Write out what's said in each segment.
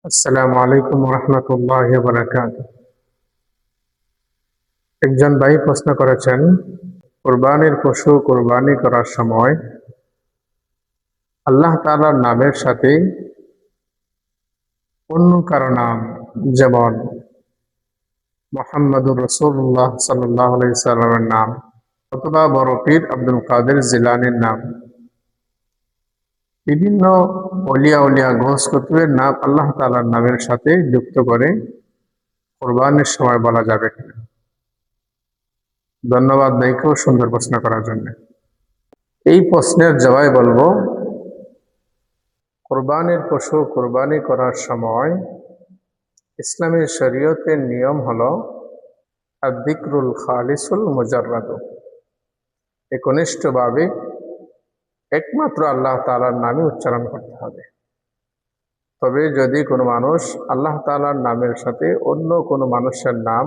আসসালামু আলাইকুম রহমতুল্লাহি ওয়া বারাকাতুহু। একজন ভাই প্রশ্ন করেছেন, কুরবানির পশু কুরবানি করার সময় আল্লাহ তাআলার নামের সাথে অন্য কারো নাম, যেমন মুহাম্মাদুর রাসূলুল্লাহ সাল্লাল্লাহু আলাইহি সাল্লামের নাম অথবা বড় পীর আব্দুল কাদের জিলানীর নাম, বিভিন্ন অলিয়া গৌস কুতুবের নাম আল্লাহ তাআলার নামের সাথে যুক্ত করে কুরবানির সময় বলা যাবে কিনা? ধন্যবাদ ভাইকেও সুন্দর প্রশ্ন করার জন্য। এই প্রশ্নের জবাবে বলবো, কোরবানির পশু কোরবানি করার সময় ইসলামী শরীয়তের নিয়ম হলো আয-যিকরুল খালিসুল মুজাররাদ, একনিষ্ঠভাবে একমাত্র আল্লাহ তাআলার নামই উচ্চারণ করতে হবে। তবে যদি কোনো মানুষ আল্লাহ তাআলার নামের সাথে অন্য কোনো মানুষের নাম,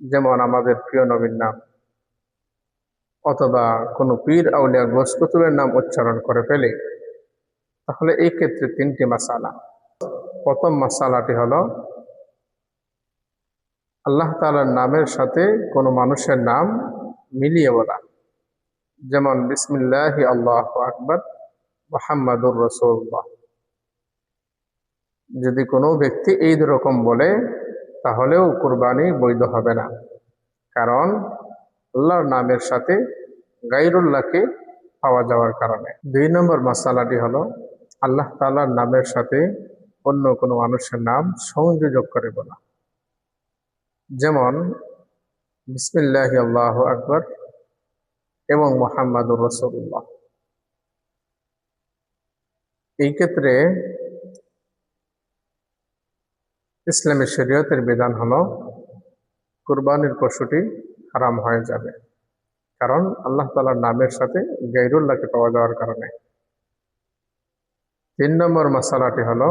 যেমন আমাদের প্রিয় নবীর নাম অথবা কোনো পীর আউলিয়া গৌস কুতুবের নাম উচ্চারণ করে ফেলে, তাহলে এই ক্ষেত্রে তিনটি মাসালা। প্রথম মাসালাটি হলো আল্লাহ তাআলার নামের সাথে কোনো মানুষের নাম মিলিয়ে বলা, যেমন বিসমিল্লাহি আল্লাহু আকবার মুহাম্মাদুর রাসূলুল্লাহ। যদি কোনো ব্যক্তি এই রকম বলে তাহলেও কুরবানি বৈধ হবে না, কারণ আল্লাহর নামের সাথে গায়রুল্লাহকে পাওয়া যাওয়ার কারণে। দুই নম্বর মাসালাটি হলো আল্লাহ তাআলার নামের সাথে অন্য কোনো মানুষের নাম সংযোজক করে বলা, যেমন বিসমিল্লাহি আল্লাহু আকবার এবং মুহাম্মাদুর রাসূলুল্লাহ। এই ক্ষেত্রে ইসলামী শরীয়তের বিধান হলো কুরবানির পশুটি হারাম হয়ে যাবে, কারণ আল্লাহ তাআলার নামের সাথে গায়রুল্লাহকে পাওয়া যাওয়ার কারণে। তিন নম্বর মাসালাটি হলো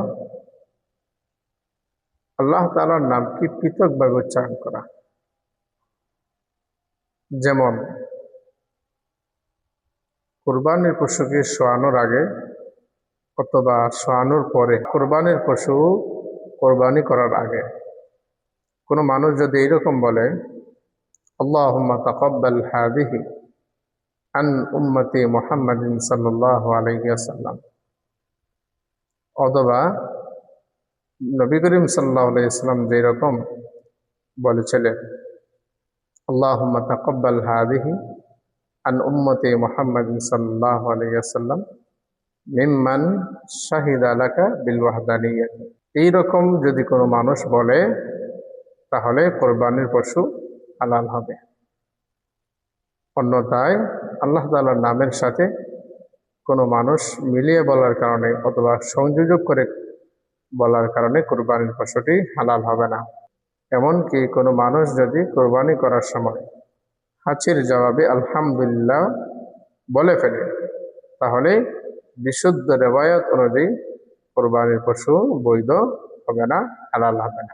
আল্লাহ তাআলার নামকে পৃথকভাবে উচ্চারণ করা, যেমন কুরবানির পশুকে শোয়ানোর আগে অথবা শোয়ানোর পরে, কুরবানির পশু কোরবানি করার আগে কোনো মানুষ যদি এইরকম বলে, আল্লাহুম্মা তাকাব্বাল হাযিহি আন উম্মতি মুহাম্মাদিন সাল্লাল্লাহু আলাইহি ওয়াসাল্লাম, অথবা নবী করিম সাল্লাল্লাহু আলাইহি ওয়াসাল্লাম যেরকম বলেছিলেন, আল্লাহুম্মা তাকাব্বাল হাযিহি আন উম্মতি মুহাম্মাদিন সাল্লাল্লাহু আলাইহি ওয়াসাল্লাম মিম্মান শাহিদা লাকা বিল ওয়াহদানিয়্যাহ, এইরকম যদি কোনো মানুষ বলে তাহলে কোরবানির পশু হালাল হবে। অন্যথায় আল্লাহ তাআলার নামের সাথে কোনো মানুষ মিলিয়ে বলার কারণে অথবা সংযোজক করে বলার কারণে কোরবানির পশুটি হালাল হবে না। এমনকি কোনো মানুষ যদি কোরবানি করার সময় হাঁচির জবাবে আলহামদুলিল্লাহ বলে ফেলে, তাহলে বিশুদ্ধ রিওয়ায়াত অনুযায়ী কোরবানির পশু বৈধ হবে না, হালাল হবে না।